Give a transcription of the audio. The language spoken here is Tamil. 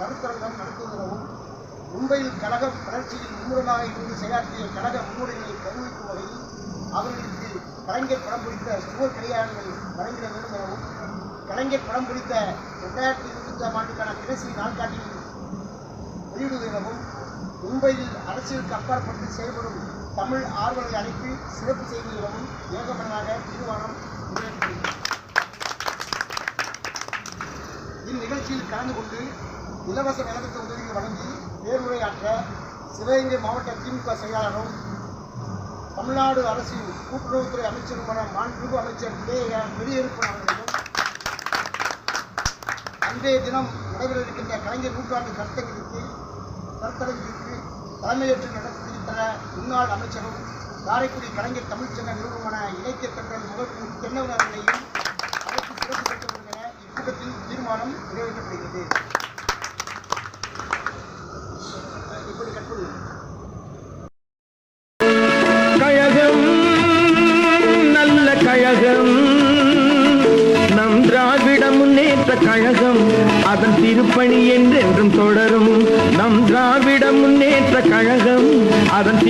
கருத்தரங்கம் நடத்துவதெனவும் மும்பையில் கழக வளர்ச்சியில் மும்முரமாக இருந்து செயலாற்றிய கழக முன்னுரைகளை கௌரவிக்கும் வகையில் அவர்களுக்கு கலைஞர் படம் பிடித்த சுவர் கிடையாடுகள் வழங்கிட வேண்டும் எனவும் கலைஞர் படம் பிடித்த 2025ஆம் ஆண்டுக்கான தினசரி நாட்காட்டியில் வெளியிடுவதெனவும் மும்பையில் அரசியலுக்கு அப்பாற்பட்டு செயல்படும் தமிழ் ஆர்வலர்களை அழைத்து சிறப்பு செய்வதெனவும் ஏகமனதாக தீர்மானம் நிறைவேற்றியுள்ளது. இந்நிகழ்ச்சியில் கலந்து கொண்டு இலவச நலத்திட்ட உதவிகள் வழங்கி பேருரையாற்ற சிவகங்கை மாவட்ட திமுக செயலாளரும் தமிழ்நாடு அரசின் கூட்டுறவுத்துறை அமைச்சருமான மாண்புமிகு அமைச்சர் வெளியேறுப்பு அவர்களும் அன்றைய தினம் நடைபெற இருக்கின்ற கலைஞர் நூற்றாண்டு கருத்தரங்கிற்கு தலைமையேற்று நடத்தியிருக்கின்ற முன்னாள் அமைச்சரும் காரைக்குடி கலைஞர் தமிழ்ச்சங்க நிறுவனமான இலக்கிய தங்கள் முகப்பு தென்னவர்களையும் அழைத்து சிறப்பு பெற்றவர்கள் என இக்கூட்டத்தில் தீர்மானம் நிறைவேற்றப்படுகிறது. இப்படி கற்பது கழகம் நல்ல கழகம், நம் திராவிட முன்னேற்ற கழகம், அதன் திருப்பணி என்றென்றும் தொடரும். நம் திராவிட முன்னேற்ற கழகம், அதன்